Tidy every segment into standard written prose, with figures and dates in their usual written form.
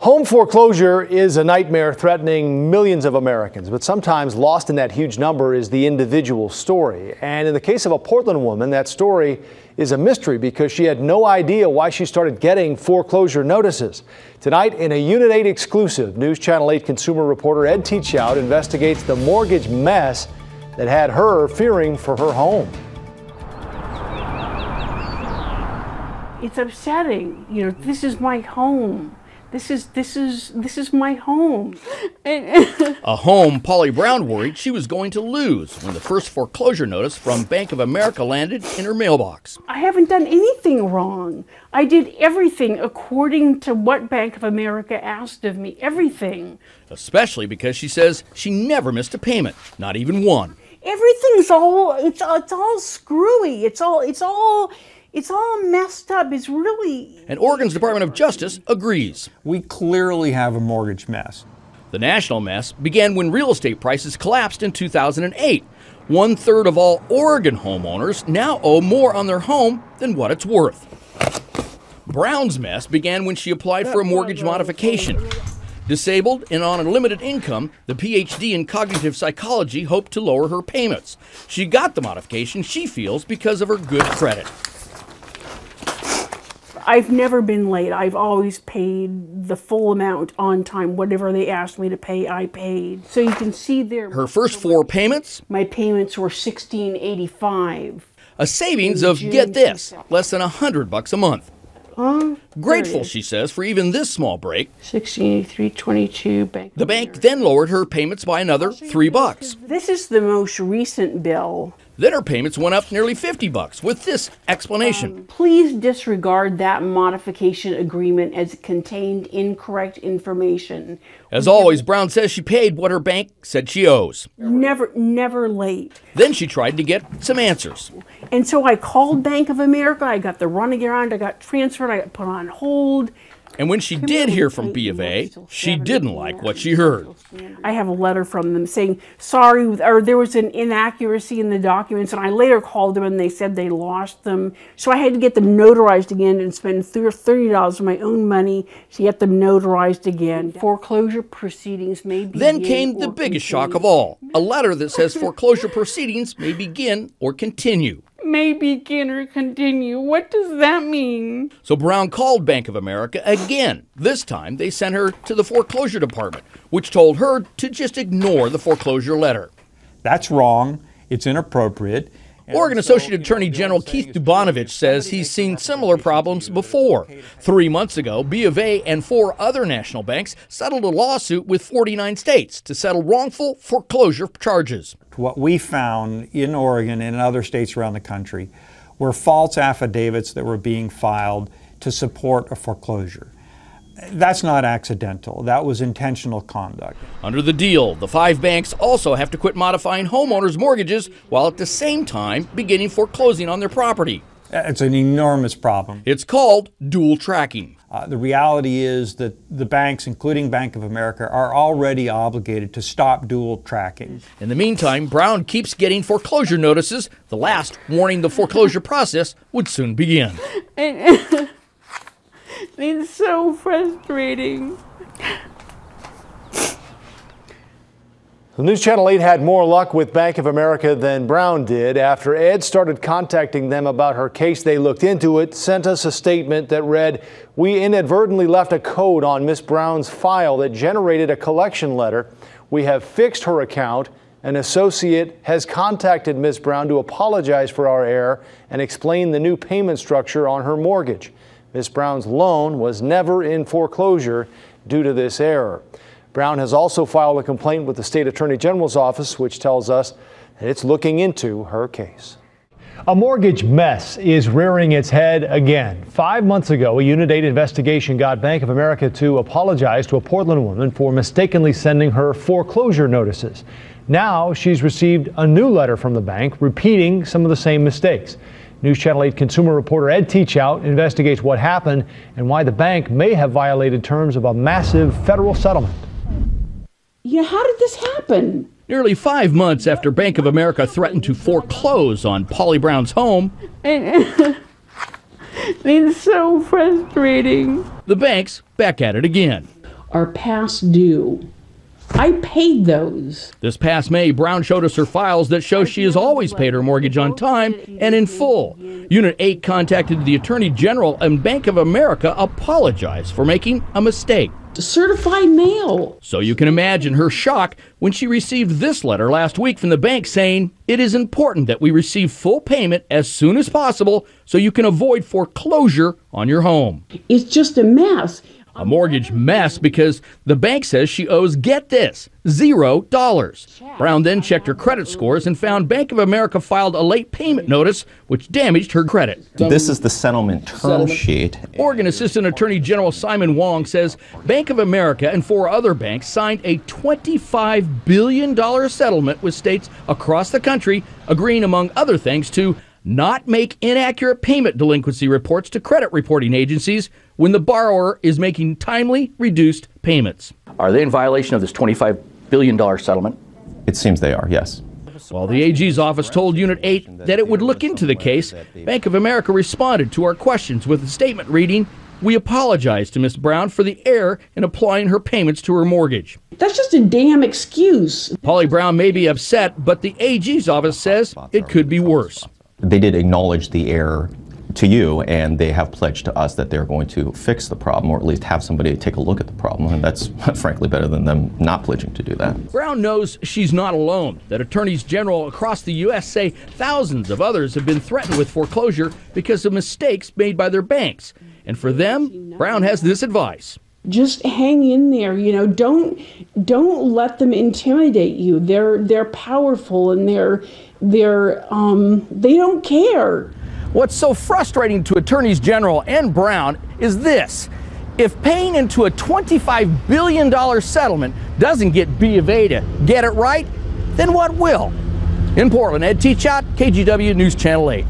Home foreclosure is a nightmare threatening millions of Americans, but sometimes lost in that huge number is the individual story. And in the case of a Portland woman, that story is a mystery because she had no idea why she started getting foreclosure notices. Tonight, in a Unit 8 exclusive, News Channel 8 consumer reporter Ed Teachout investigates the mortgage mess that had her fearing for her home. It's upsetting. You know, this is my home. This is my home. A home Polly Brown worried she was going to lose when the first foreclosure notice from Bank of America landed in her mailbox. I haven't done anything wrong. I did everything according to what Bank of America asked of me, everything. Especially because she says she never missed a payment, not even one. Everything's it's all screwy. It's all messed up. It's really... And Oregon's Department of Justice agrees. We clearly have a mortgage mess. The national mess began when real estate prices collapsed in 2008. 1/3 of all Oregon homeowners now owe more on their home than what it's worth. Brown's mess began when she applied for a mortgage modification. Disabled and on a limited income, the PhD in cognitive psychology hoped to lower her payments. She got the modification she feels because of her good credit. I've never been late. I've always paid the full amount on time. Whatever they asked me to pay, I paid. So you can see there. Her first 4 payments? My payments were $16.85. A savings of, get this, less than $100 a month. Grateful, she says, for even this small break. $16.83.22. The bank then lowered her payments by another $3. This is the most recent bill. Then her payments went up nearly $50 with this explanation. Please disregard that modification agreement as it contained incorrect information. As always, Brown says she paid what her bank said she owes. Never late. Then she tried to get some answers. And so I called Bank of America. I got the runaround. I got transferred. I got put on hold. And when she did hear from B of A, she didn't like what she heard. I have a letter from them saying, sorry, or there was an inaccuracy in the documents, and I later called them and they said they lost them. So I had to get them notarized again and spend $30 of my own money to get them notarized again. Foreclosure proceedings may begin. Then came the biggest shock of all, a letter that says foreclosure proceedings may begin or continue. May begin or continue. What does that mean? So Brown called Bank of America again. This time they sent her to the foreclosure department, which told her to just ignore the foreclosure letter. That's wrong. It's inappropriate. Oregon Associate Attorney General Keith Dubanovich says he's seen similar problems before. 3 months ago, B of A and 4 other national banks settled a lawsuit with 49 states to settle wrongful foreclosure charges. What we found in Oregon and in other states around the country were false affidavits that were being filed to support a foreclosure. That's not accidental. That was intentional conduct. Under the deal, the 5 banks also have to quit modifying homeowners' mortgages while at the same time beginning foreclosing on their property. It's an enormous problem. It's called dual tracking. The reality is that the banks, including Bank of America, are already obligated to stop dual tracking. In the meantime, Brown keeps getting foreclosure notices, the last warning the foreclosure process would soon begin. It's so frustrating. The News Channel 8 had more luck with Bank of America than Brown did. After Ed started contacting them about her case, they looked into it, sent us a statement that read, "We inadvertently left a code on Miss Brown's file that generated a collection letter. We have fixed her account. An associate has contacted Miss Brown to apologize for our error and explain the new payment structure on her mortgage. Miss Brown's loan was never in foreclosure due to this error." Brown has also filed a complaint with the State Attorney General's office, which tells us that it's looking into her case. A mortgage mess is rearing its head again. 5 months ago, a Unit 8 investigation got Bank of America to apologize to a Portland woman for mistakenly sending her foreclosure notices. Now she's received a new letter from the bank repeating some of the same mistakes. News Channel 8 consumer reporter Ed Teachout investigates what happened and why the bank may have violated terms of a massive federal settlement. Yeah, how did this happen? Nearly 5 months after Bank of America threatened to foreclose on Polly Brown's home, it's so frustrating. The bank's back at it again. are past due. I paid those. This past May, Brown showed us her files that show she has always paid her mortgage on time and in full. Unit 8 contacted the Attorney General, and Bank of America apologized for making a mistake. Certified mail. So you can imagine her shock when she received this letter last week from the bank saying, "It is important that we receive full payment as soon as possible so you can avoid foreclosure on your home." It's just a mess. A mortgage mess because the bank says she owes, get this, $0. Brown then checked her credit scores and found Bank of America filed a late payment notice, which damaged her credit. This is the settlement term sheet. Oregon Assistant Attorney General Simon Wong says Bank of America and 4 other banks signed a $25 billion settlement with states across the country, agreeing, among other things, to not make inaccurate payment delinquency reports to credit reporting agencies when the borrower is making timely, reduced payments. Are they in violation of this $25 billion settlement? It seems they are, yes. While the AG's office told Unit 8 that it would look into the case, Bank of America responded to our questions with a statement reading, "We apologize to Ms. Brown for the error in applying her payments to her mortgage." That's just a damn excuse. Polly Brown may be upset, but the AG's office says it could be worse. They did acknowledge the error to you, and they have pledged to us that they're going to fix the problem, or at least have somebody take a look at the problem, and that's frankly better than them not pledging to do that. Brown knows she's not alone, that attorneys general across the U.S. say thousands of others have been threatened with foreclosure because of mistakes made by their banks. And for them, Brown has this advice. Just hang in there, don't let them intimidate you. They're powerful, and they don't care. What's so frustrating to attorneys general and Brown is this: if paying into a $25 billion settlement doesn't get B of A to get it right, then what will? In Portland, Ed Teachot, KGW News Channel 8.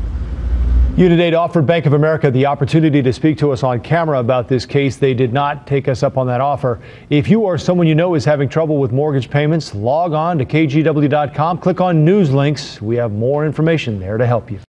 Unit 8 offered Bank of America the opportunity to speak to us on camera about this case. They did not take us up on that offer. If you or someone you know is having trouble with mortgage payments, log on to KGW.com, click on news links. We have more information there to help you.